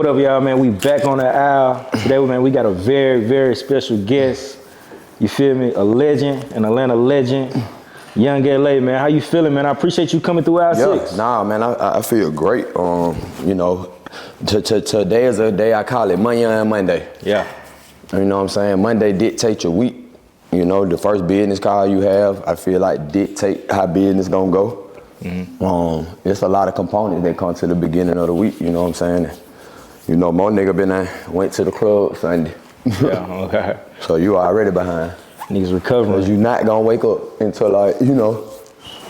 What up, y'all, man? We back on the aisle. Today, man, we got a very, very special guest. You feel me? A legend, an Atlanta legend. Young LA, man. How you feeling, man? I appreciate you coming through aisle 6. Nah, man, I feel great. You know, today is a day I call it Money on Monday. Yeah. You know what I'm saying? Monday dictates your week. You know, the first business call you have, I feel like dictate how business gonna go. Mm-hmm. It's a lot of components that come to the beginning of the week, you know what I'm saying? You know, more nigga went to the club Sunday. Yeah, okay. So you already behind. Niggas recovering. Cause you not gonna wake up until like, you know.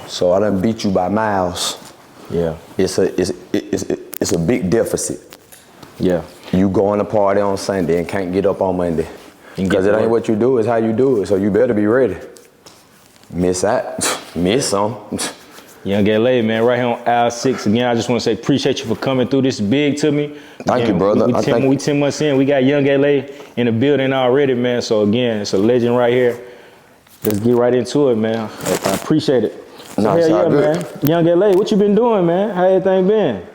So I done beat you by miles. Yeah. It's a big deficit. Yeah. You going to party on Sunday and can't get up on Monday. Because it ain't what you do, it's how you do it. So you better be ready. Miss out, miss some. Young LA, man, right here on aisle 6. Again, I just want to say appreciate you for coming through. This is big to me. Thank you, brother. We 10 months in. We got Young LA in the building already, man. So again, it's a legend right here. Let's get right into it, man. I appreciate it. So No, hell yeah, good. man. Young LA, what you been doing, man? How everything been?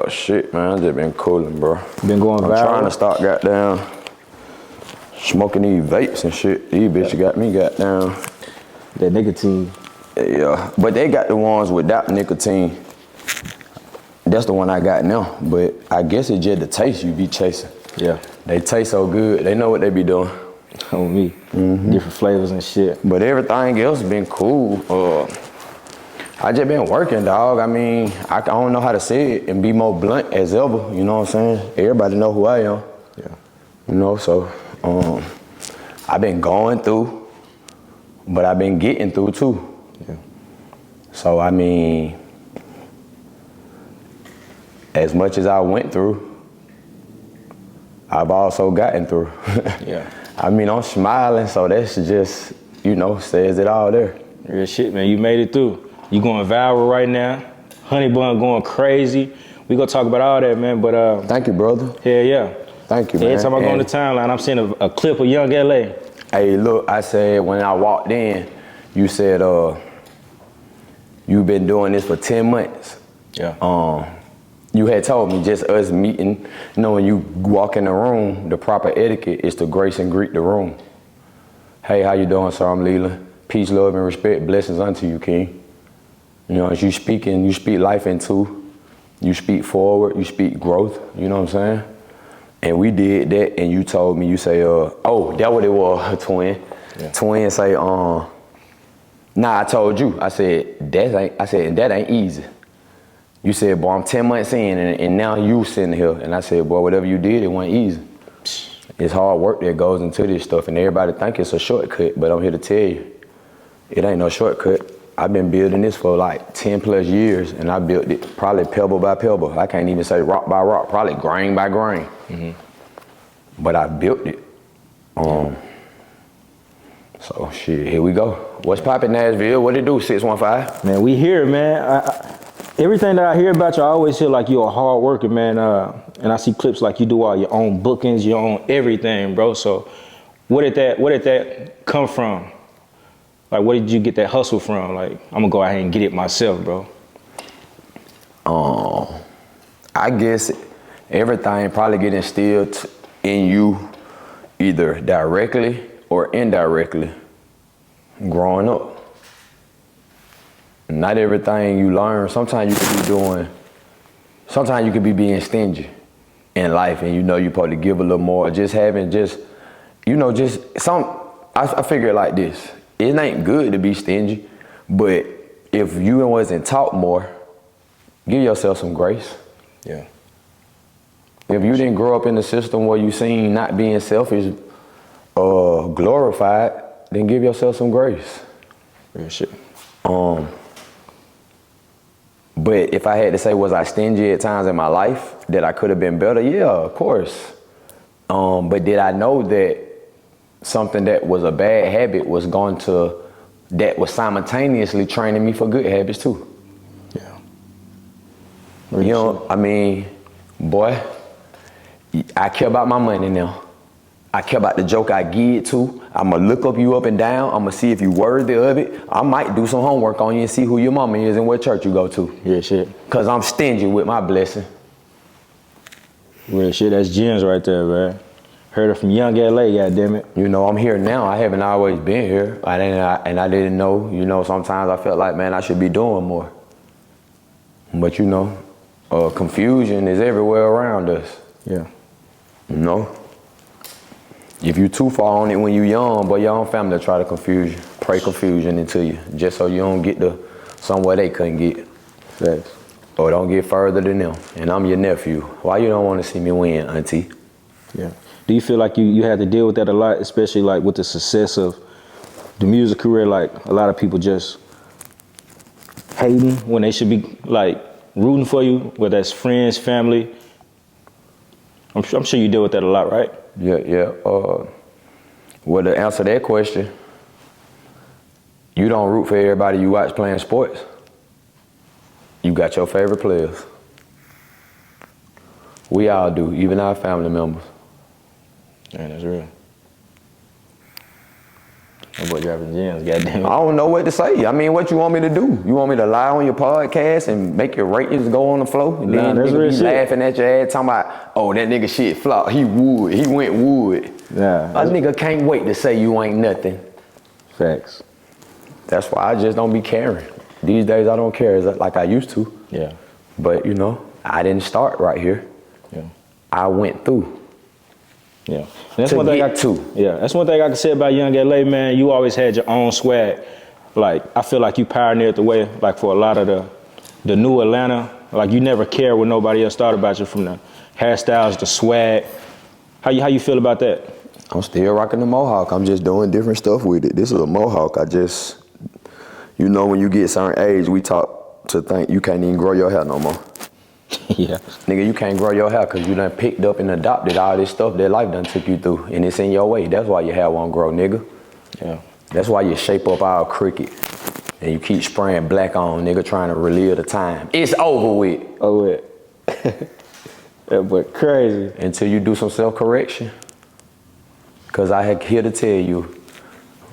Shit, man, I just been cooling, bro. Been going viral? I'm trying to start goddamn smoking these vapes and shit. These bitches got me goddamn. That nicotine. Yeah, but they got the ones without nicotine. That's the one I got now. But I guess it's just the taste you be chasing. Yeah. They taste so good. They know what they be doing. On me. Mm-hmm. Different flavors and shit. But everything else been cool. I just been working, dog. I mean, I don't know how to say it and be more blunt as ever. You know what I'm saying? Everybody know who I am. Yeah. You know, so I've been going through, but I've been getting through too. Yeah. So I mean, as much as I went through, I've also gotten through. Yeah. I mean, I'm smiling, so that's just, you know, says it all there. Real shit, man. You made it through. You going viral right now. Honey Bun going crazy. We gonna talk about all that, man. But thank you, brother. Hell yeah. Thank you, man. Every time I go on the timeline, I'm seeing a clip of Young LA. Hey, look, I said when I walked in, you said you've been doing this for 10 months. Yeah. You had told me just us meeting, you know, when you walk in the room, the proper etiquette is to grace and greet the room. Hey, how you doing, sir? I'm Leland. Peace, love, and respect. Blessings unto you, King. You know, as you speak life into, you speak forward, you speak growth, you know what I'm saying? And we did that, and you told me, you say, oh, that what it was, twin. Yeah. Twin say, nah, I told you. I said, that ain't easy. You said, boy, I'm 10 months in, and now you sitting here. And I said, boy, whatever you did, it wasn't easy. It's hard work that goes into this stuff, and everybody think it's a shortcut, but I'm here to tell you, it ain't no shortcut. I've been building this for like 10 plus years, and I built it probably pebble by pebble. I can't even say rock by rock, probably grain by grain. Mm-hmm. But I built it. So shit, here we go. What's poppin', Nashville? What it do, 615? Man, we here, man. Everything that I hear about you, I always hear like you're a hard worker, man. And I see clips like you do all your own bookings, your own everything, bro. So where did that come from? Like, where did you get that hustle from? Like, I'm gonna go out here and get it myself, bro. I guess everything probably get instilled in you either directly or indirectly growing up. Not everything you learn, sometimes you could be being stingy in life, and you know you're supposed to give a little more. I figure it like this. It ain't good to be stingy, but if you wasn't taught more, give yourself some grace. Yeah. If you didn't grow up in the system where you seen not being selfish glorified, then give yourself some grace. Real shit. But if I had to say, was I stingy at times in my life that I could have been better? Yeah, of course. But did I know that something that was a bad habit was simultaneously training me for good habits too? Yeah. You know, I mean, boy, I care about my money now. I care about the joke I give to. I'm gonna look you up and down. I'm gonna see if you worthy of it. I might do some homework on you and see who your mama is and what church you go to. Yeah, shit. Cause I'm stingy with my blessing. Real shit, that's gems right there, man. Heard it from young LA, goddammit. You know, I'm here now. I haven't always been here. I didn't know, you know, sometimes I felt like, man, I should be doing more. But you know, confusion is everywhere around us. Yeah. You know? If you too far on it when you young, boy, your own family will try to confuse you, pray confusion into you, just so you don't get to somewhere they couldn't get. Thanks. Or don't get further than them. And I'm your nephew. Why you don't want to see me win, auntie? Yeah. Do you feel like you had to deal with that a lot, especially like with the success of the music career? Like a lot of people just hating when they should be like rooting for you, whether that's friends, family. I'm sure you deal with that a lot, right? Yeah. Well, to answer that question, you don't root for everybody you watch playing sports. You got your favorite players. We all do, even our family members. Man, that's real. That boy dropping gems, goddamn. I don't know what to say. I mean, what you want me to do? You want me to lie on your podcast and make your ratings go on the floor? And then that's nigga real be shit. laughing at your ass talking about, oh, that nigga shit flop. He went wood. Nah. A nigga can't wait to say you ain't nothing. Facts. That's why I just don't be caring. These days I don't care like I used to. Yeah. But you know, I didn't start right here. Yeah. I went through. Yeah. And that's To one thing get to. Yeah, that's one thing I can say about Young LA, man. You always had your own swag. Like, I feel like you pioneered the way, like, for a lot of the new Atlanta. Like, you never cared what nobody else thought about you, from the hairstyles, the swag. How you feel about that? I'm still rocking the mohawk. I'm just doing different stuff with it. This is a mohawk. You know, when you get a certain age, we talk to think you can't even grow your hair no more. Yeah. Nigga, you can't grow your hair because you done picked up and adopted all this stuff that life done took you through, and it's in your way. That's why your hair won't grow, nigga. Yeah. That's why you shape up all crooked and you keep spraying black on, nigga, trying to relive the time. It's over with. Oh, wait. That boy crazy. Until you do some self-correction. Because I had here to tell you,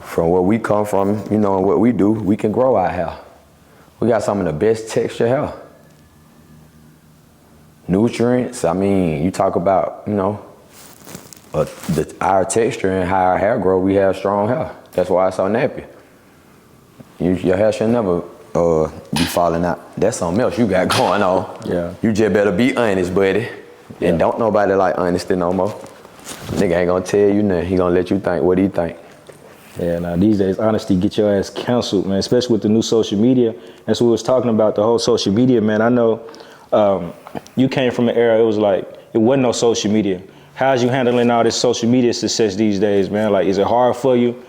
from where we come from, you know, and what we do, we can grow our hair. We got some of the best texture hair. Nutrients, I mean, you talk about, you know, our texture and how our hair grow, we have strong hair. That's why it's so nappy. Your hair should never be falling out. That's something else you got going on. Yeah. You just better be honest, buddy. Yeah. And don't nobody like honesty no more. Nigga ain't gonna tell you nothing. He gonna let you think what he think. Yeah, now these days, honesty get your ass canceled, man, especially with the new social media. That's what we was talking about, the whole social media, man. I know you came from an era, it was like, it wasn't no social media. How's you handling all this social media success these days, man? Like, is it hard for you?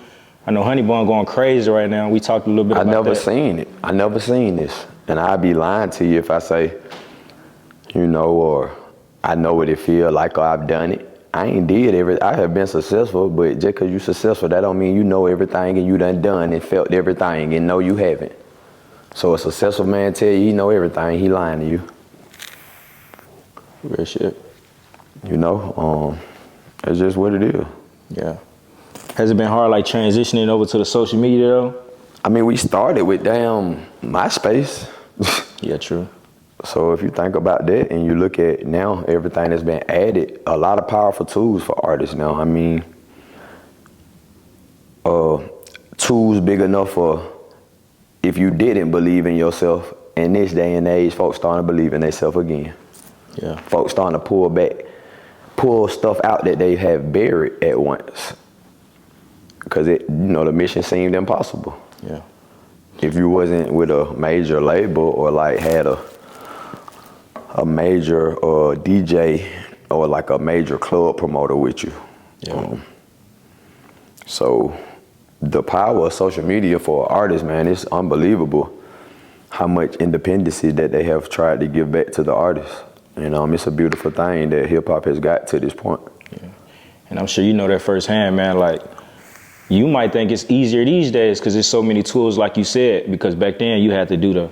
I know Honey Bun going crazy right now. We talked a little bit about that. I never seen it. I never seen this. And I'd be lying to you if I say, you know, or I know what it feel like, or I've done it. I ain't did everything. I have been successful, but just because you successful, that don't mean you know everything and you done and felt everything, and no, you haven't. So a successful man tell you he know everything, he lying to you. Real shit. You know, it's just what it is. Yeah. Has it been hard, like, transitioning over to the social media, though? I mean, we started with damn MySpace. Yeah, true. So if you think about that and you look at now everything that's been added, a lot of powerful tools for artists now. I mean, tools big enough for if you didn't believe in yourself, in this day and age, folks starting to believe in themselves again. Yeah. Folks starting to pull stuff out that they have buried at once. Because you know, the mission seemed impossible. Yeah. If you wasn't with a major label or like had a major DJ or like a major club promoter with you. Yeah. So the power of social media for artists, man, it's unbelievable how much independency that they have tried to give back to the artists. You know, it's a beautiful thing that hip hop has got to this point. Yeah. And I'm sure you know that firsthand, man. Like, you might think it's easier these days because there's so many tools, like you said, because back then you had to do the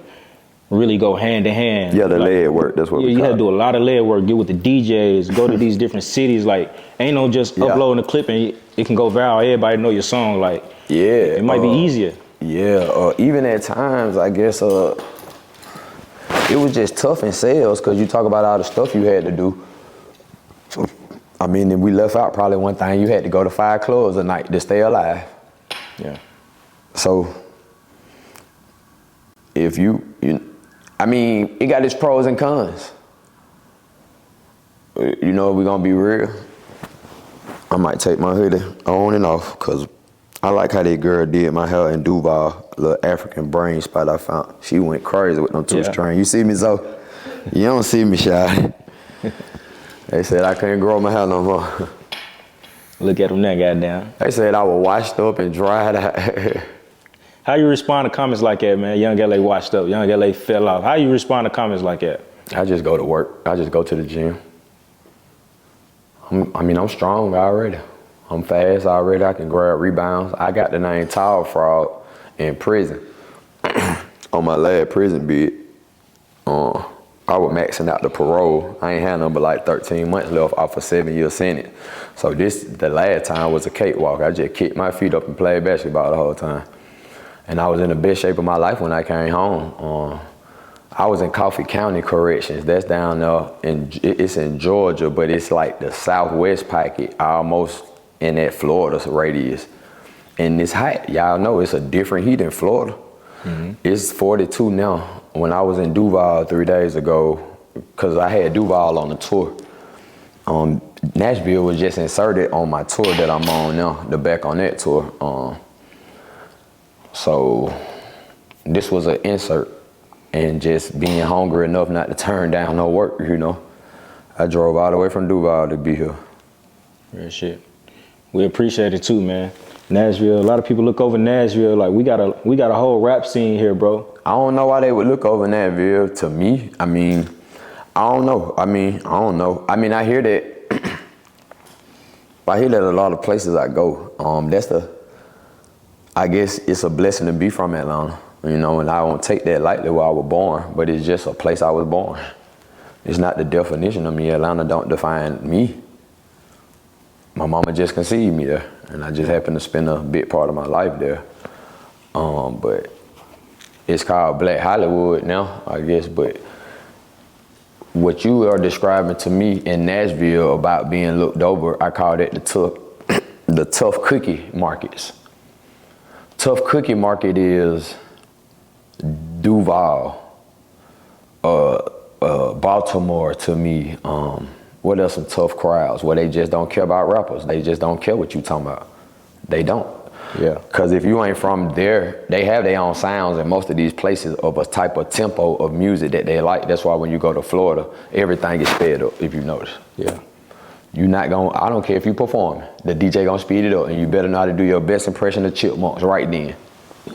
really go hand in hand. Yeah, the lead work, that's what we you call had to it. do a lot of lead work, get with the DJs, go to these different cities. Like, ain't no just uploading a clip and it can go viral. Everybody know your song. Like, yeah, it might be easier. Yeah, even at times, I guess, it was just tough in sales because you talk about all the stuff you had to do. I mean, if we left out probably one thing, you had to go to 5 clubs a night to stay alive. Yeah. So if I mean, it got its pros and cons. You know, if we're gonna be real, I might take my hoodie on and off, cause I like how that girl did my hair in Duval, little African brain spot I found. She went crazy with them 2-string. You see me, so? You don't see me, shy. They said I couldn't grow my hair no more. Look at them now, goddamn. They said I was washed up and dried out. How you respond to comments like that, man? Young LA washed up, young LA fell off. How you respond to comments like that? I just go to work. I just go to the gym. I'm strong already. I'm fast already. I can grab rebounds. I got the name Tall Fraud in prison. On my last prison bid, I was maxing out the parole. I ain't had nothing but like 13 months left off a 7-year sentence. So the last time was a cakewalk. I just kicked my feet up and played basketball the whole time. And I was in the best shape of my life when I came home. I was in Coffee County Corrections. That's down there, it's in Georgia, but it's like the southwest pocket, almost in that Florida radius. And it's hot. Y'all know it's a different heat in Florida. Mm-hmm. It's 42 now. When I was in Duval 3 days ago, because I had Duval on the tour, Nashville was just inserted on my tour that I'm on now, the back on that tour. So this was an insert, and just being hungry enough not to turn down no work, you know. I drove all the way from Duval to be here. Real shit. We appreciate it too, man. Nashville, a lot of people look over Nashville like we got a whole rap scene here, bro. I don't know why they would look over Nashville. To me, I mean, I don't know. I hear that. I hear that a lot of places I go. I guess it's a blessing to be from Atlanta, you know, and I don't take that lightly where I was born, but it's just a place I was born. It's not the definition of me. Atlanta don't define me. My mama just conceived me there, and I just happened to spend a big part of my life there. But it's called Black Hollywood now, I guess, but what you are describing to me in Nashville about being looked over, I call that the tough cookie markets. Tough cookie market is Duval, Baltimore to me. What are some tough crowds where they just don't care about rappers? They just don't care what you talking about. They don't. Yeah. Because if you ain't from there, they have their own sounds in most of these places of a type of tempo of music that they like. That's why when you go to Florida, everything is sped up, if you notice. Yeah. You're not gonna, I don't care if you perform, the DJ gonna speed it up, and you better know how to do your best impression of Chipmunks right then.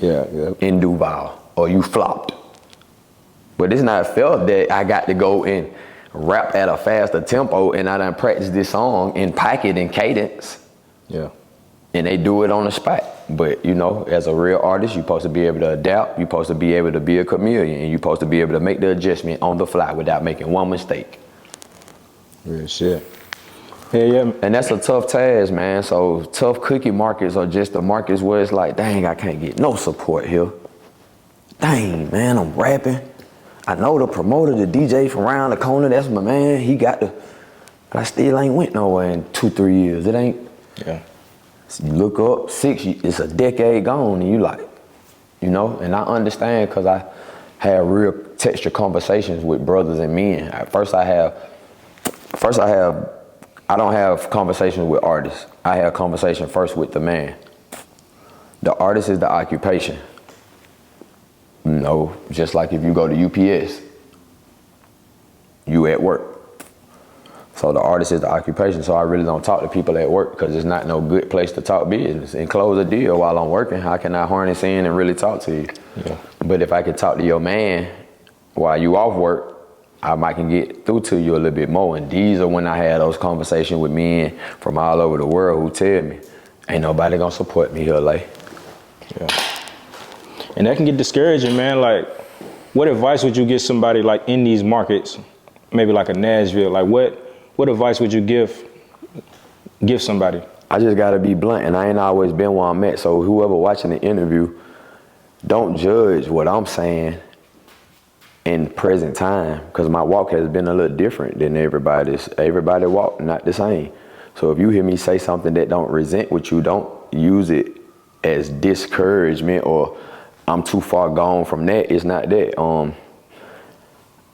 Yeah. In Duval, or you flopped. But it's not fair that I got to go and rap at a faster tempo and I done practice this song in pocket and cadence. Yeah. And they do it on the spot. But you know, as a real artist, you're supposed to be able to adapt, you're supposed to be able to be a chameleon, and you're supposed to be able to make the adjustment on the fly without making one mistake. Real shit. Yeah. And that's a tough task, man. So tough cookie markets are just the markets where it's like, dang, I can't get no support here. Dang, man, I'm rapping. I know the promoter, the DJ from around the corner, that's my man. He got but I still ain't went nowhere in 2-3 years. It ain't. Yeah. So you look up, it's a decade gone, and you like, you know, and I understand because I have real texture conversations with brothers and men. I don't have conversations with artists. I have conversation first with the man. The artist is the occupation. You know, just like if you go to UPS, you at work. So the artist is the occupation. So I really don't talk to people at work because it's not no good place to talk business and close a deal while I'm working. How can I harness in and really talk to you? Yeah. But if I could talk to your man while you off work, I might can get through to you a little bit more. And these are when I had those conversations with men from all over the world who tell me, ain't nobody gonna support me here, like. Yeah. And that can get discouraging, man. Like, what advice would you give somebody like in these markets, maybe like a Nashville? Like, what advice would you give somebody? I just gotta be blunt, and I ain't always been where I'm at. So whoever watching the interview, don't judge what I'm saying in present time, because my walk has been a little different than everybody's. Everybody walk not the same. So if you hear me say something that don't resent with you, don't use it as discouragement or I'm too far gone from that. It's not that.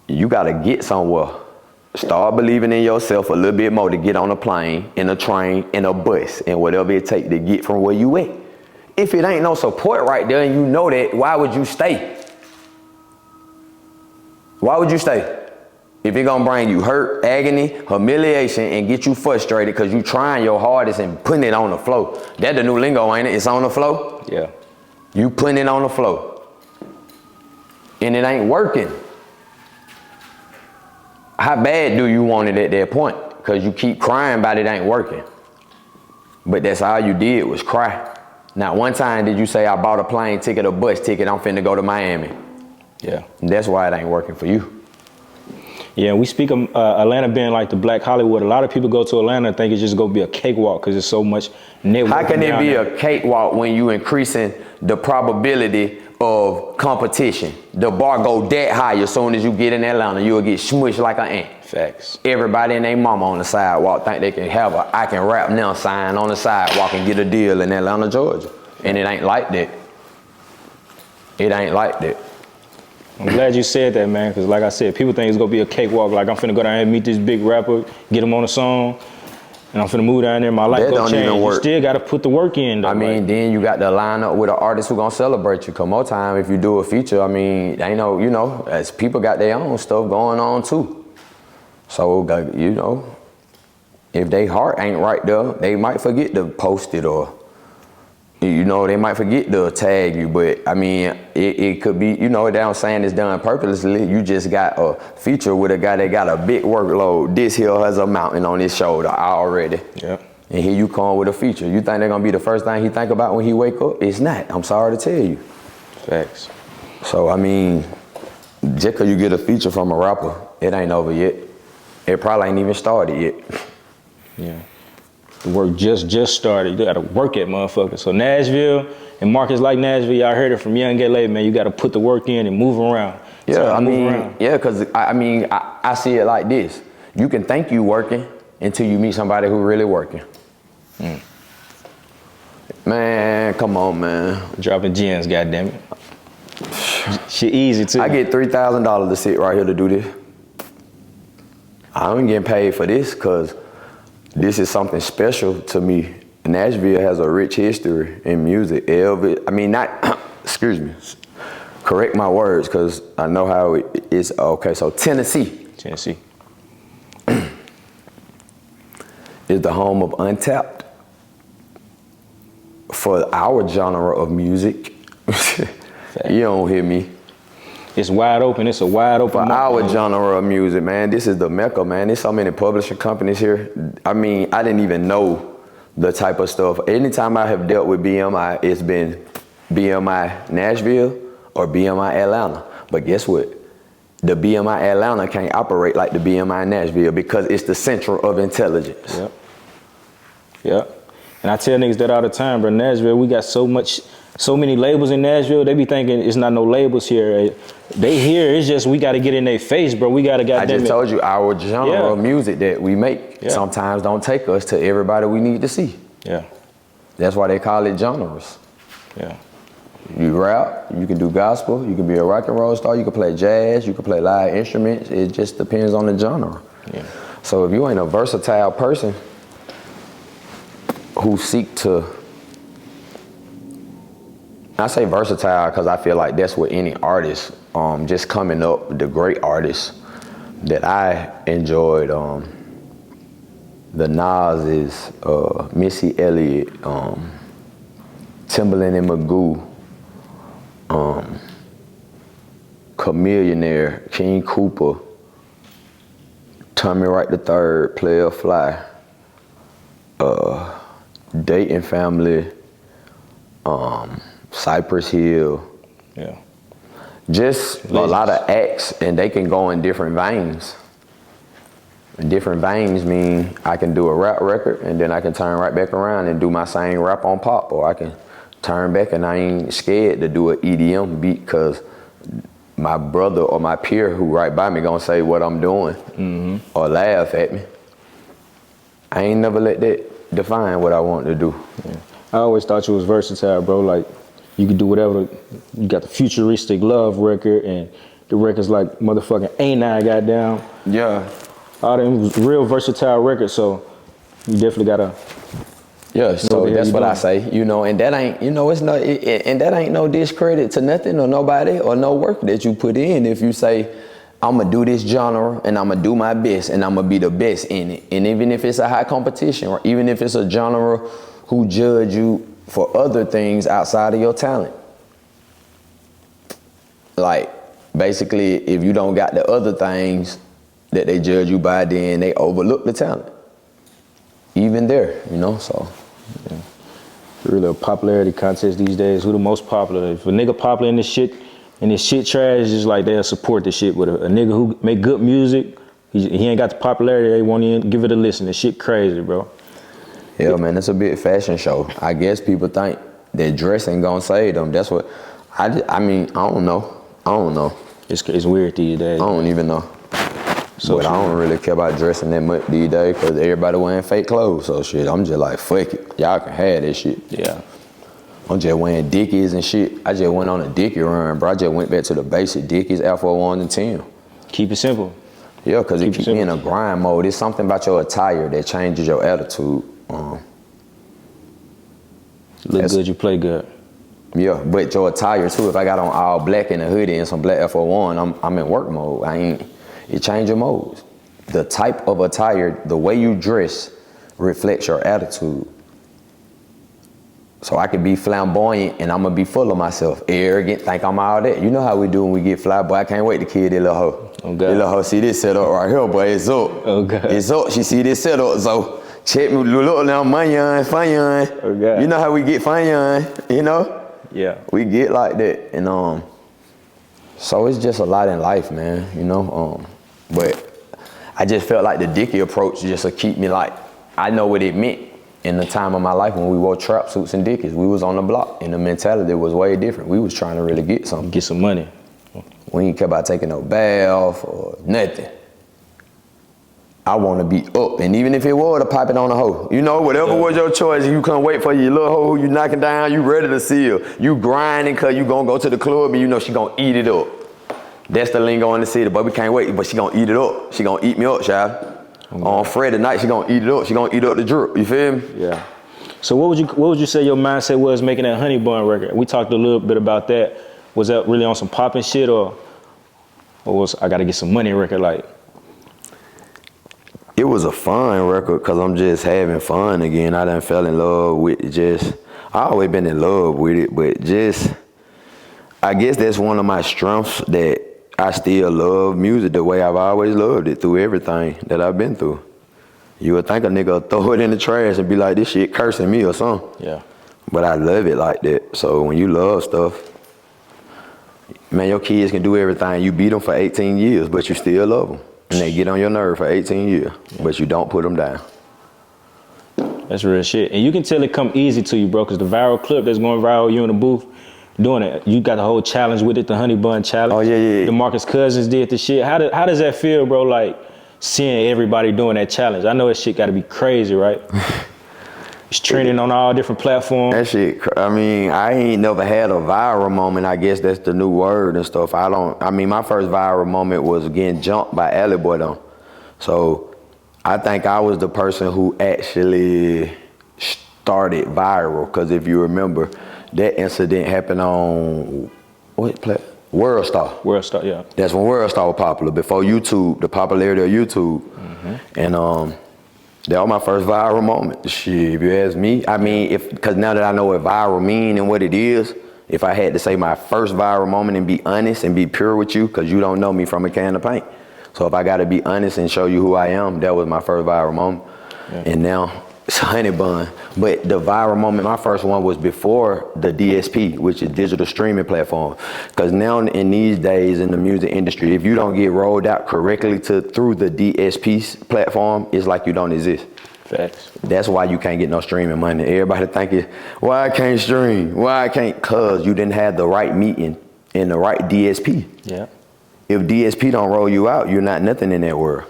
You gotta get somewhere. Start believing in yourself a little bit more to get on a plane, in a train, in a bus, and whatever it takes to get from where you at. If it ain't no support right there and you know that, why would you stay? Why would you stay? If it gonna bring you hurt, agony, humiliation, and get you frustrated because you trying your hardest and putting it on the floor. That the new lingo, ain't it? It's on the floor. Yeah. You putting it on the floor. And it ain't working. How bad do you want it at that point? Because you keep crying about it ain't working. But that's all you did was cry. Not one time did you say, I bought a plane ticket, a bus ticket, I'm finna go to Miami. Yeah. And that's why it ain't working for you. Yeah, we speak of Atlanta being like the Black Hollywood. A lot of people go to Atlanta and think it's just gonna be a cakewalk because there's so much networking. How can it be there. a cakewalk when you increasing the probability of competition? The bar go that high as soon as you get in Atlanta, you'll get smushed like an ant. Facts. Everybody and their mama on the sidewalk think they can have a I can rap now sign on the sidewalk and get a deal in Atlanta, Georgia. And it ain't like that. It ain't like that. I'm glad you said that, man, because like I said, people think it's gonna be a cakewalk. Like I'm finna go down here and meet this big rapper, get him on a song, and I'm finna move down there. My life That gonna don't change. even work. You still gotta put the work in, though. I mean, then you got to line up with an artist who gonna celebrate you. Cause more time, if you do a feature, I mean, ain't no, you know, as people got their own stuff going on too. So, you know, if they heart ain't right there, they might forget to post it or, you know, they might forget to tag you. But I mean, it could be, you know, they don't saying it's done purposely. You just got a feature with a guy that got a big workload. This hill has a mountain on his shoulder already. Yeah. And here you come with a feature. You think they're gonna be the first thing he think about when he wake up? It's not. I'm sorry to tell you. Facts. So I mean, just cause you get a feature from a rapper, it ain't over yet. It probably ain't even started yet. Yeah. The work just started. You gotta work it, motherfucker. So Nashville and markets like Nashville, y'all heard it from Young LA, man. You gotta put the work in and move around. Yeah, I mean, yeah, cause I see it like this. You can think you working until you meet somebody who really working. Man, come on, man. Dropping gems, goddammit. Shit easy too. I get $3,000 to sit right here to do this. I ain't getting paid for this because this is something special to me. Nashville has a rich history in music. Elvis, I mean, not, excuse me, correct my words because I know how it is. Okay, so Tennessee. Tennessee. Is the home of Untapped for our genre of music. You don't hear me. It's wide open. It's a wide open For market. our genre of music, man, this is the Mecca, man. There's so many publishing companies here. I mean, I didn't even know the type of stuff. Anytime I have dealt with BMI, it's been BMI Nashville or BMI Atlanta. But guess what? The BMI Atlanta can't operate like the BMI Nashville because it's the center of intelligence. Yep. Yep. And I tell niggas that all the time, bro. Nashville, we got so many labels in Nashville. They be thinking it's not no labels here. They here, it's just we got to get in their face, bro. We got to I just told you our genre of music that we make sometimes don't take us to everybody we need to see. Yeah. That's why they call it genres. Yeah. You rap, you can do gospel, you can be a rock and roll star, you can play jazz, you can play live instruments. It just depends on the genre. Yeah. So if you ain't a versatile person who seek to, I say versatile because I feel like that's what any artist, just coming up, the great artists that I enjoyed, the Nas's, Missy Elliott, Timbaland and Magoo, Chamillionaire, King Cooper, Tommy Wright III, Player Fly, Dayton Family, Cypress Hill. Yeah. Just a lot of acts, and they can go in different veins. And different veins mean I can do a rap record, and then I can turn right back around and do my same rap on pop, or I can turn back and I ain't scared to do an EDM beat because my brother or my peer who right by me gonna say what I'm doing or laugh at me. I ain't never let that define what I want to do. Yeah. I always thought you was versatile, bro. Like, you could do whatever. You got the Futuristic Love record and the records like motherfucking Ain't I, goddamn. Yeah. All them was real versatile records, so you definitely gotta. Yeah, so that's what doing. I say, you know, and that ain't, you know, and that ain't no discredit to nothing or nobody or no work that you put in. If you say, I'm gonna do this genre and I'm gonna do my best and I'm gonna be the best in it. And even if it's a high competition or even if it's a genre who judge you for other things outside of your talent. Like, basically, if you don't got the other things that they judge you by, then they overlook the talent. Even there, you know, so. Yeah. Really a popularity contest these days. Who the most popular? If a nigga popular in this shit trash, it's just like they'll support the shit. But a nigga who make good music, he ain't got the popularity, they won't even give it a listen. The shit crazy, bro. Yeah, man, it's a big fashion show. I guess people think that dressing gonna save them. That's what, I mean, I don't know. It's weird these days. I don't even know. So but I don't really care about dressing that much these days because everybody wearing fake clothes. So shit, I'm just like, fuck it. Y'all can have this shit. Yeah. I'm just wearing Dickies and shit. I just went on a Dickie run, bro. I just went back to the basic Dickies, Air Force 1 and 10. Keep it simple. Yeah, because it keeps you in a grind mode. It's something about your attire that changes your attitude. Look good, you play good. Yeah, but your attire too. If I got on all black and a hoodie and some black Air Force 1, I'm in work mode. It changes your modes. The type of attire, the way you dress, reflects your attitude. So I could be flamboyant and I'm gonna be full of myself, arrogant, think I'm all that. You know how we do when we get fly, boy. I can't wait to kill that little hoe. Oh, God. That little hoe see this setup right here, boy. It's up. Oh, God. It's up. She see this setup, so check me, look now, fine. Oh, God. You know how we get fine, you know? Yeah. We get like that, and so it's just a lot in life, man, you know? But I just felt like the Dickie approach just to keep me like, I know what it meant in the time of my life when we wore trap suits and Dickies. We was on the block and the mentality was way different. We was trying to really get something. Get some money. We ain't care about taking no bath or nothing. I want to be up, and even if it was to pipe it on a hoe, you know, whatever was your choice, you couldn't wait for your little hoe who you knocking down, you ready to seal. You grinding cause you gonna go to the club and you know she gonna eat it up. That's the lingo in the city, but we can't wait, but she gonna eat it up. She gonna eat me up, child. On Friday night, she gonna eat it up. She gonna eat up the drip, you feel me? Yeah. So what would you say your mindset was making that Honey Bun record? We talked a little bit about that. Was that really on some popping shit or was I gotta get some money record like? It was a fun record because I'm just having fun again. I done fell in love with it. I always been in love with it, but I guess that's one of my strengths, that I still love music the way I've always loved it through everything that I've been through. You would think a nigga would throw it in the trash and be like, this shit cursing me or something. Yeah. But I love it like that. So when you love stuff, man, your kids can do everything. You beat them for 18 years, but you still love them. And they get on your nerve for 18 years, but you don't put them down. That's real shit. And you can tell it come easy to you, bro, because the viral clip that's going viral, you in the booth doing it. You got the whole challenge with it, the Honey Bun challenge. Oh, yeah. The Marcus Cousins did the shit. How does that feel, bro, like seeing everybody doing that challenge? I know that shit got to be crazy, right? It's trending on all different platforms. That shit, I mean, I ain't never had a viral moment. I guess that's the new word and stuff. My first viral moment was getting jumped by Alley Boy though. So I think I was the person who actually started viral. Cause if you remember, that incident happened on, what platform? World Star. World Star, yeah. That's when World Star was popular, before YouTube, the popularity of YouTube. And that was my first viral moment. Shit, if you ask me, because now that I know what viral mean and what it is, if I had to say my first viral moment and be honest and be pure with you, because you don't know me from a can of paint. So if I got to be honest and show you who I am, that was my first viral moment. Yeah. And now it's Honey Bun. But the viral moment, my first one was before the DSP, which is digital streaming platform. Because now in these days in the music industry, if you don't get rolled out correctly through the DSP platform, it's like you don't exist. Facts. That's why you can't get no streaming money. Everybody thinking, why I can't stream? Why I can't? Cause you didn't have the right meeting in the right DSP. Yeah. If DSP don't roll you out, you're not nothing in that world.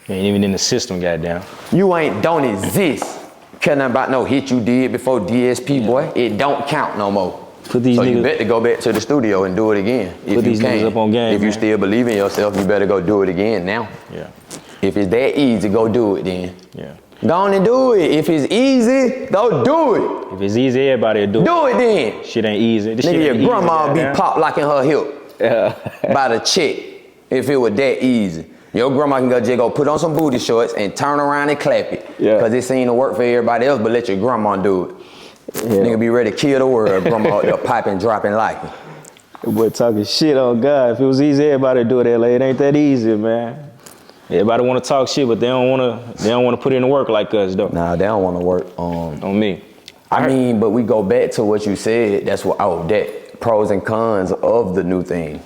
You ain't even in the system, goddamn. You don't exist. Care nothing about no hit you did before DSP, boy. It don't count no more. Put these so niggas, you better go back to the studio and do it again. Put these niggas up on game, If you still believe in yourself, you better go do it again now. Yeah. If it's that easy, go do it then. Yeah. Go on and do it. If it's easy, go do it. If it's easy, everybody will do it. Do it then. Shit ain't easy. This Nigga, shit your ain't grandma easy, be pop locking her hip by the check if it was that easy. Your grandma can just go put on some booty shorts and turn around and clap it. Yeah. Cause it seemed to work for everybody else, but let your grandma do it. Yeah. Nigga be ready to kill the world. Grandma out there piping, dropping like it. Boy talking shit on God. If it was easy, everybody would do it, LA. It ain't that easy, man. Everybody want to talk shit, but they don't want to put in the work like us, though. Nah, they don't want to work on me. I mean, but we go back to what you said. That's what that pros and cons of the new thing.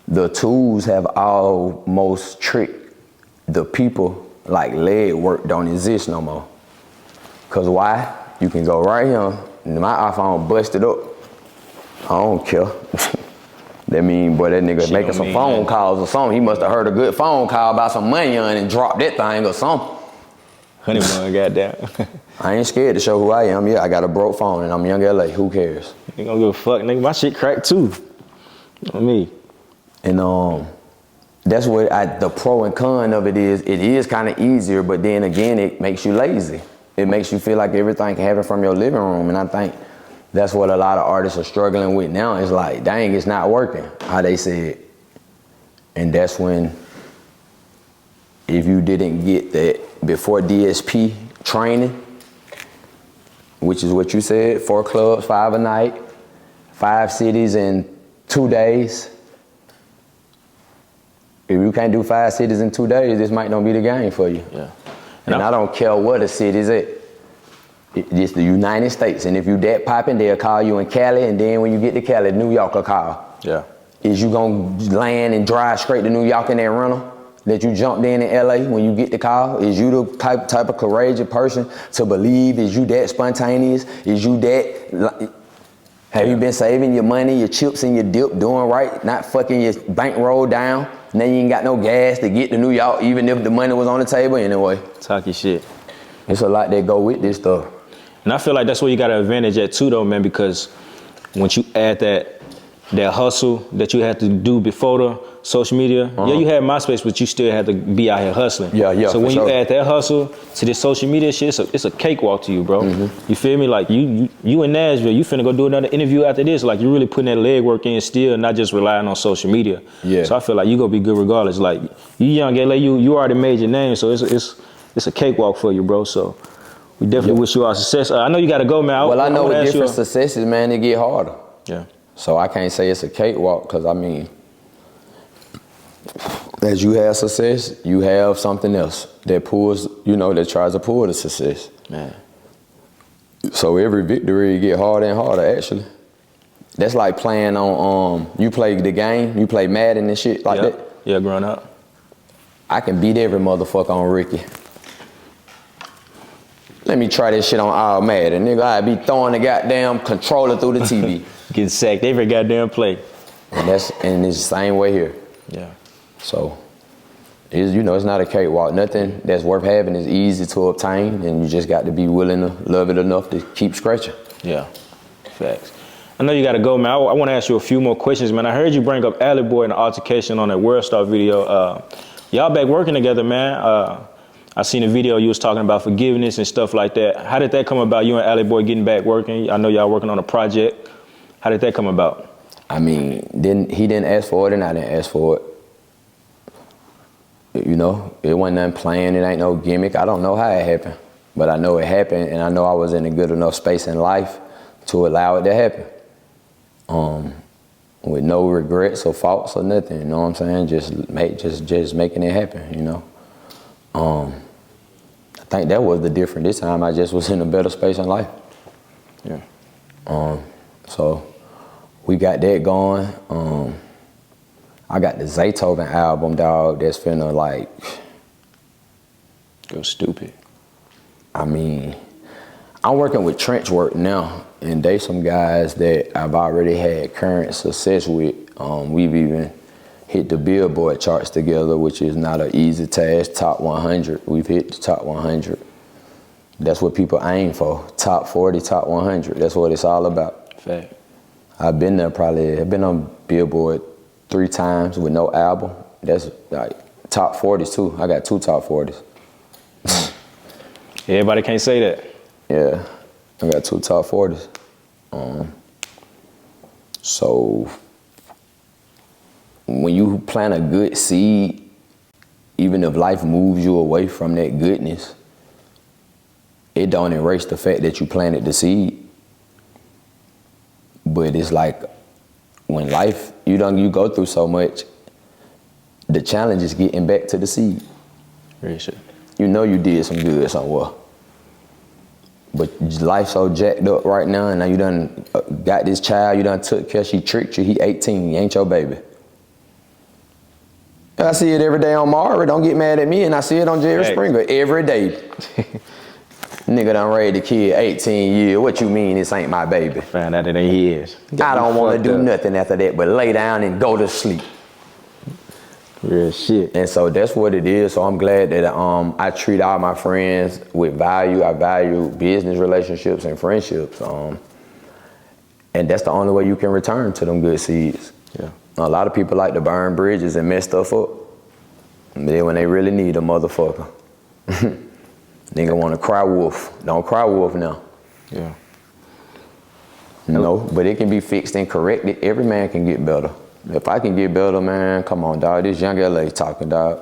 The tools have almost tricked the people. Like leg work don't exist no more. Cause why? You can go right here. My iPhone busted up. I don't care. That mean, boy, that nigga Shit making some phone calls or something. He must have heard a good phone call about some money on and dropped that thing or something. Honeymoon, goddamn. I ain't scared to show who I am. Yeah, I got a broke phone and I'm young LA. Who cares? You gonna give a fuck, nigga. My shit cracked too. On me. And that's what the pro and con of it is. It is kind of easier, but then again, it makes you lazy. It makes you feel like everything can happen from your living room. And I think that's what a lot of artists are struggling with now. It's like, dang, it's not working, how they said. And that's when, if you didn't get that before DSP training, which is what you said, 4 clubs, 5 a night, 5 cities in 2 days. If you can't do 5 cities in 2 days, this might not be the game for you. Yeah. And I don't care what the city's at. It's the United States, and if you that popping, they'll call you in Cali, and then when you get to Cali, New York will call. Yeah. Is you gonna land and drive straight to New York in that rental that you jumped in LA when you get the call? Is you the type of courageous person to believe? Is you that spontaneous? Is you that, have you been saving your money, your chips and your dip, doing right, not fucking your bankroll down? Now you ain't got no gas to get to New York, even if the money was on the table anyway. Talk your shit. It's a lot that go with this stuff. And I feel like that's where you got an advantage at too, though, man, because once you add that hustle that you had to do before the social media, yeah, you had MySpace, but you still had to be out here hustling. Yeah. So when you add that hustle to this social media shit, it's a cakewalk to you, bro. Mm-hmm. You feel me? Like you in Nashville, you finna go do another interview after this. Like you really putting that legwork in still, not just relying on social media. Yeah. So I feel like you gonna be good regardless. Like you young LA, you already made your name, so it's a cakewalk for you, bro. So we definitely wish you all success. I know you gotta go, man. I know with different successes, man, they get harder. Yeah. So I can't say it's a cakewalk, because I mean, as you have success, you have something else that pulls, that tries to pull the success. Man. So every victory get harder and harder, actually. That's like playing on, you play the game, you play Madden and shit like that. Yeah, growing up. I can beat every motherfucker on Ricky. Let me try this shit on all Madden. Nigga, I be throwing the goddamn controller through the TV. Getting sacked every goddamn play. And it's the same way here. Yeah. So, it's not a cakewalk. Nothing that's worth having is easy to obtain, and you just got to be willing to love it enough to keep scratching. Yeah, facts. I know you got to go, man. I want to ask you a few more questions, man. I heard you bring up Alley Boy in the altercation on that World Star video. Y'all back working together, man. I seen a video you was talking about forgiveness and stuff like that. How did that come about, you and Alley Boy getting back working? I know y'all working on a project. How did that come about? I mean, he didn't ask for it and I didn't ask for it. It wasn't nothing planned, it ain't no gimmick. I don't know how it happened, but I know it happened, and I know I was in a good enough space in life to allow it to happen. With no regrets or faults or nothing, you know what I'm saying? Just making it happen, I think that was the difference. This time I just was in a better space in life. Yeah. So we got that going. I got the Zaytoven album, dog, that's finna go stupid. I mean, I'm working with trench work now, and they some guys that I've already had current success with. We've even hit the Billboard charts together, which is not an easy task. Top 100, we've hit the top 100. That's what people aim for. Top 40, top 100. That's what it's all about. Fact. I've been on Billboard 3 times with no album. That's like top 40s too. I got 2 top 40s. Everybody can't say that. Yeah, I got 2 top 40s. So when you plant a good seed, even if life moves you away from that goodness, it don't erase the fact that you planted the seed. But it's like when life, you go through so much, the challenge is getting back to the seed. Real shit. You know you did some good somewhere. But life so jacked up right now, and now you done got this child, you done took care, she tricked you, he 18, he ain't your baby. I see it every day on Mara, don't get mad at me, and I see it on Jerry Springer every day. Nigga done raised the kid 18 years, what you mean this ain't my baby? Found out it ain't his. I don't want to do nothing after that but lay down and go to sleep. Real shit. And so that's what it is. So I'm glad that I treat all my friends with value. I value business relationships and friendships. And that's the only way you can return to them good seeds. Yeah. A lot of people like to burn bridges and mess stuff up. And then when they really need a motherfucker, nigga want to cry wolf. Don't cry wolf now. Yeah. No, but it can be fixed and corrected. Every man can get better. If I can get better, man, come on, dog. This young LA talking, dog.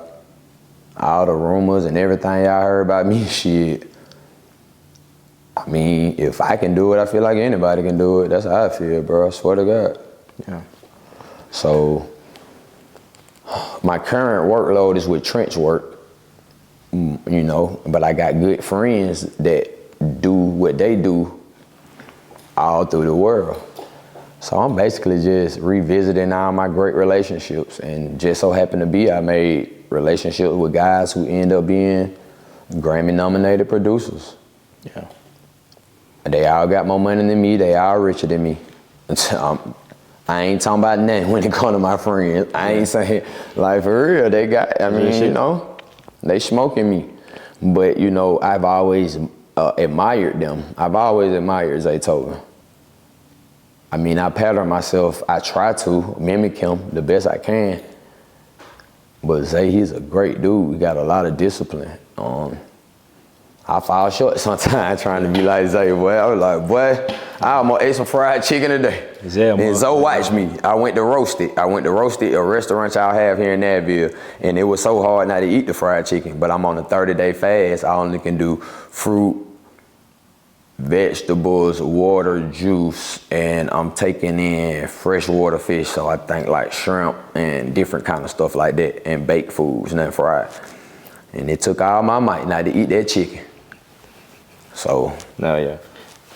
All the rumors and everything y'all heard about me, shit. I mean, if I can do it, I feel like anybody can do it. That's how I feel, bro. I swear to God. Yeah. So, my current workload is with trench work, you know, but I got good friends that do what they do all through the world. So I'm basically just revisiting all my great relationships, and just so happened to be I made relationships with guys who end up being Grammy-nominated producers. Yeah. They all got more money than me. They all richer than me. I ain't talking about nothing when it comes to my friends. I ain't saying, like, for real, they got, I mean, you know, they smoking me. But, you know, I've always admired them. I've always admired Zaytoven. I mean, I pattern myself. I try to mimic him the best I can. But Zay, he's a great dude. We got a lot of discipline. I fall short sometimes trying to be like Zay. Boy, I was like, boy, I almost ate some fried chicken today. And Zoe watched me. I went to Roasted. A restaurant y'all have here in Nashville. And it was so hard not to eat the fried chicken. But I'm on a 30-day fast. I only can do fruit, vegetables, water, juice, and I'm taking in freshwater fish. So I think like shrimp and different kind of stuff like that, and baked foods, nothing fried. And it took all my might not to eat that chicken. So. No, yeah.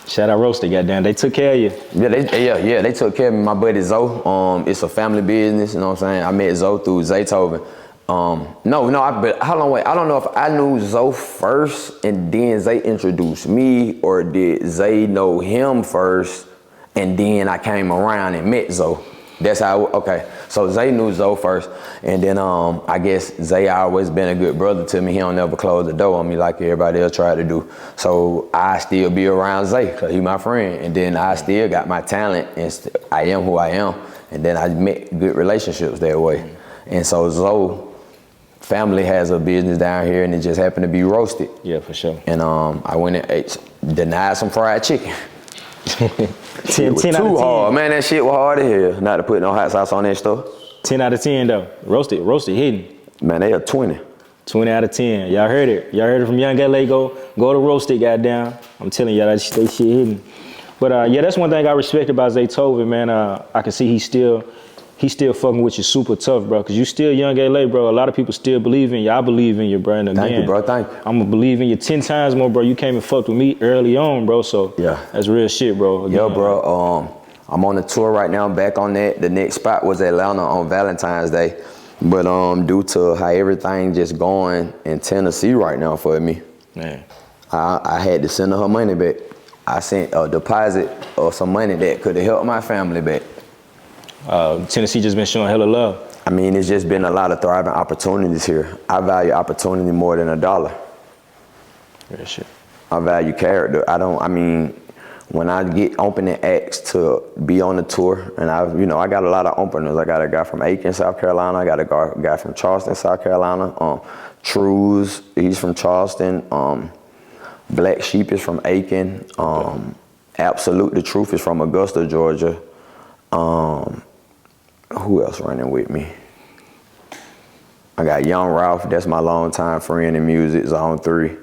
Shout out Roasted, goddamn. They took care of you. Yeah, they took care of me. My buddy Zoe, it's a family business, you know what I'm saying? I met Zoe through Zaytoven. But hold on, wait. I don't know if I knew Zoe first and then Zay introduced me, or did Zay know him first and then I came around and met Zoe. That's how, okay. So Zay knew Zoe first, and then I guess Zay always been a good brother to me. He don't never close the door on me like everybody else tried to do. So I still be around Zay because he my friend, and then I still got my talent, and I am who I am, and then I met good relationships that way. And so Zoe family has a business down here, and it just happened to be Roasted. Yeah, for sure. And I went and ate, denied some fried chicken. 10 out of 10. Hard, man. That shit was hard to hear. Not to put no hot sauce on that stuff. 10 out of 10 though. Roasted hitting. Man, they are 20. 20 out of 10. Y'all heard it. Y'all heard it from Young LA. Go to Roasted, goddamn. I'm telling y'all that shit hitting. But yeah, that's one thing I respect about Zaytoven, man. I can see he's still fucking with you super tough, bro. Cause you still Young LA, bro. A lot of people still believe in you. I believe in you, bro. And again, thank you, bro. Thank you. I'm gonna believe in you 10 times more, bro. You came and fucked with me early on, bro. So yeah, that's real shit, bro. Again, yo, bro. I'm on the tour right now. I'm back on that. The next spot was Atlanta on Valentine's Day. But due to how everything just going in Tennessee right now for me, man, I had to send her money back. I sent a deposit of some money that could have helped my family back. Tennessee just been showing hella love. I mean, it's just been a lot of thriving opportunities here. I value opportunity more than a dollar. Real shit. I value character. When I get opening acts to be on the tour, and I got a lot of openers. I got a guy from Aiken, South Carolina. I got a guy from Charleston, South Carolina. Trues, he's from Charleston. Black Sheep is from Aiken. Absolute the Truth is from Augusta, Georgia. Who else running with me? I got Young Ralph, that's my longtime friend in music, Zone 3.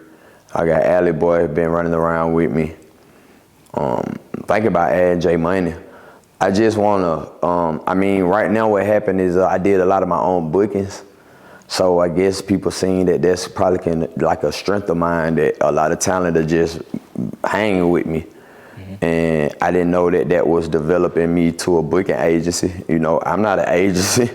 I got Alley Boy, been running around with me. Thinking about adding J Money. I just wanna, right now what happened is I did a lot of my own bookings. So I guess people seeing that that's probably like a strength of mine, that a lot of talent are just hanging with me. And I didn't know that was developing me to a booking agency. I'm not an agency.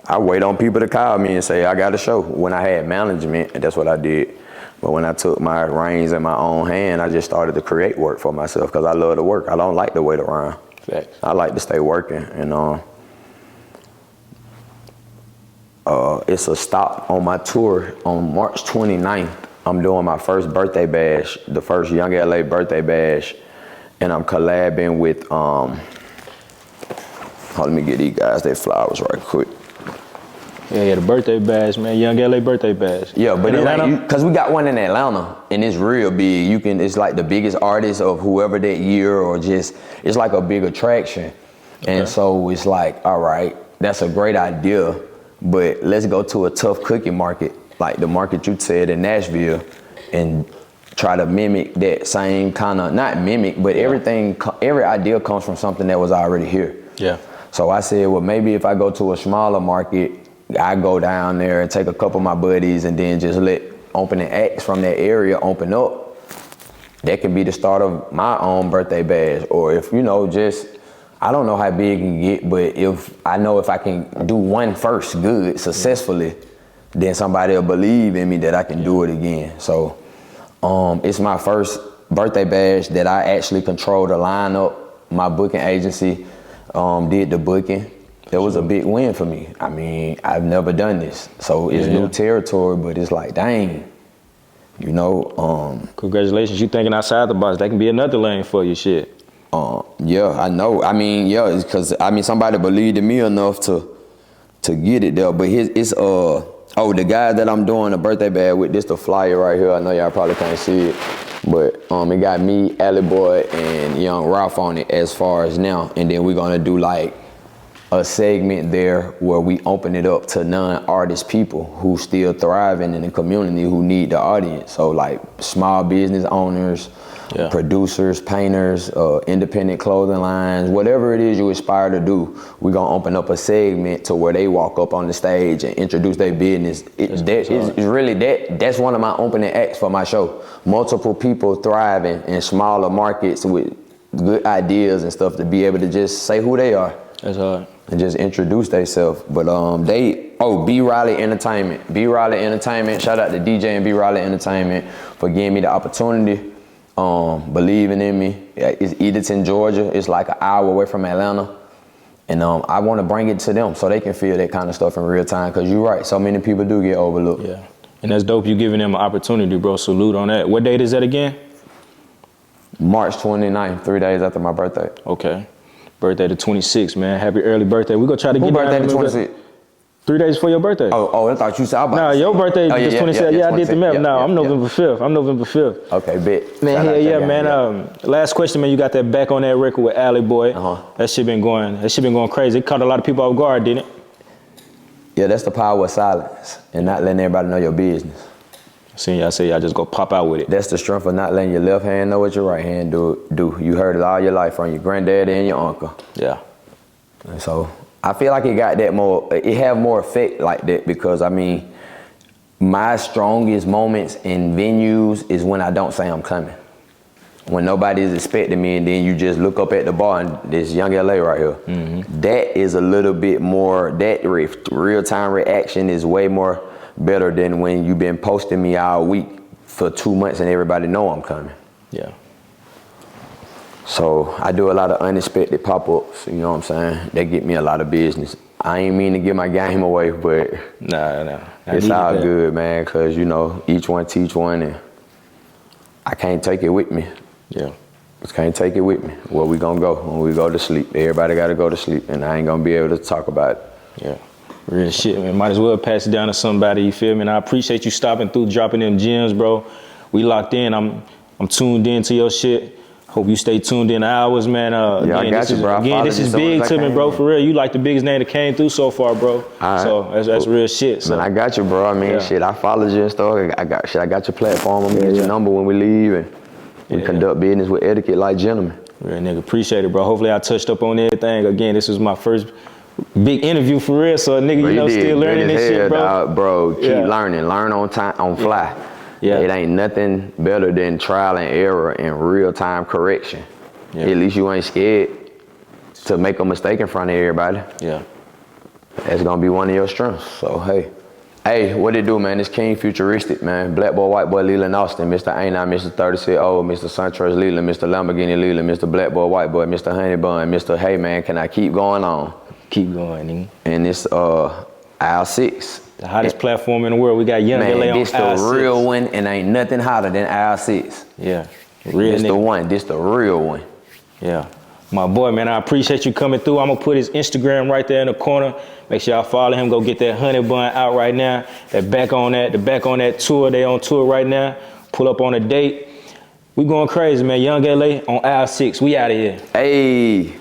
I wait on people to call me and say, I got a show. When I had management, and that's what I did. But when I took my reins in my own hand, I just started to create work for myself because I love to work. I don't like to wait around. Facts. I like to stay working. And it's a stop on my tour on March 29th. I'm doing my first birthday bash, the first Young LA birthday bash. And I'm collabing with, let me get these guys their flowers right quick. Yeah, the birthday bash, man. Young LA birthday bash. Yeah, but in Atlanta? Because we got one in Atlanta, and it's real big. It's like the biggest artist of whoever that year, or just, it's like a big attraction. Okay. And so it's like, all right, that's a great idea, but let's go to a tough cookie market, like the market you said in Nashville, and try to mimic that same kind of, not mimic, but every idea comes from something that was already here. Yeah. So I said, well, maybe if I go to a smaller market, I go down there and take a couple of my buddies and then just let opening acts from that area open up. That could be the start of my own birthday bash. Or if, I don't know how big it can get, but if I can do one first good, successfully, then somebody will believe in me that I can do it again. So it's my first birthday bash that I actually control the lineup. My booking agency did the booking. It was a big win for me. I've never done this. So it's new territory, but it's like, dang, Congratulations, you thinking outside the box. That can be another lane for you, shit. Yeah, I know. It's because, somebody believed in me enough to get it there. But the guy that I'm doing a birthday bash with, this the flyer right here. I know y'all probably can't see it. But it got me, Alley Boy, and Young Ralph on it as far as now. And then we're gonna do like a segment there where we open it up to non-artist people who still thriving in the community, who need the audience. So like small business owners, producers, painters, independent clothing lines, whatever it is you aspire to do, we're gonna open up a segment to where they walk up on the stage and introduce their business. That's one of my opening acts for my show. Multiple people thriving in smaller markets with good ideas and stuff to be able to just say who they are. That's hard. And just introduce themselves. But B Riley Entertainment. B Riley Entertainment, shout out to DJ and B Riley Entertainment for giving me the opportunity, believing in me. It's Edenton, Georgia. It's like an hour away from Atlanta. And I want to bring it to them so they can feel that kind of stuff in real time. Because you're right, so many people do get overlooked. Yeah, and that's dope. You giving them an opportunity, bro. Salute on that. What date is that again? March 29th, 3 days after my birthday. Okay. Birthday the 26th, man. Happy early birthday. We're going to try to get birthday the 26th? 3 days before your birthday. Oh, I thought you said about. Nah, your birthday is 27th. Yeah, I did the math. I'm November 5th. I'm November 5th. Okay, bet. Man, man. Last question, man. You got that back on that record with Alley Boy. That shit been going crazy. It caught a lot of people off guard, didn't it? Yeah, that's the power of silence and not letting everybody know your business. See, y'all say y'all just go pop out with it. That's the strength of not letting your left hand know what your right hand do. You heard it all your life from your granddaddy and your uncle. Yeah. And so I feel like it got that more, it have more effect like that because my strongest moments in venues is when I don't say I'm coming. When nobody is expecting me and then you just look up at the bar and this Young LA right here. Mm-hmm. That is a little bit more, that real-time reaction is way more better than when you've been posting me all week for 2 months and everybody know I'm coming. Yeah. So I do a lot of unexpected pop-ups, you know what I'm saying? They get me a lot of business. I ain't mean to give my game away, but Nah. it's all good, man, because, you know, each one teach one, and I can't take it with me. Yeah. Just can't take it with me. Where we gonna go when we go to sleep? Everybody gotta go to sleep, and I ain't gonna be able to talk about it. Yeah. Real shit, man. Might as well pass it down to somebody, you feel me? And I appreciate you stopping through, dropping them gems, bro. We locked in. I'm tuned in to your shit. Hope you stay tuned in to ours, man. Yeah, I got you, bro. Again, this is big to me, bro, for real. You like the biggest name that came through so far, bro. Right. So that's real shit. So. Man, I got you, bro. I mean, shit, I followed you and stuff. I got your platform. I'm gonna get your number when we leave, and we conduct business with etiquette like gentlemen. Real nigga, appreciate it, bro. Hopefully I touched up on everything. Again, this was my first big interview for real. So nigga, you know, still learning this shit, bro. Dog, bro, keep learning. Learn on time, on fly. Yeah. It ain't nothing better than trial and error and real-time correction. Yeah. At least you ain't scared to make a mistake in front of everybody. Yeah. That's gonna be one of your strengths. So hey, what it do, man? It's King Futuristic, man. Black boy, white boy, Leland Austin, Mr. Ain't I, Mr. 36 old, Mr. SunTrust Leland, Mr. Lamborghini Leland, Mr. Black boy, white boy, Mr. Honey Bun, Mr. Hey man, can I keep going on? Keep going, nigga. And it's aisle 6. The hottest platform in the world. We got Young LA on this aisle 6. the real one, and ain't nothing hotter than aisle 6. Yeah. Real This nigga. the one. This the real one. Yeah. My boy, man, I appreciate you coming through. I'm going to put his Instagram right there in the corner. Make sure y'all follow him. Go get that honey bun out right now. The back on that tour. They on tour right now. Pull up on a date. We going crazy, man. Young LA on aisle 6. We out of here. Hey.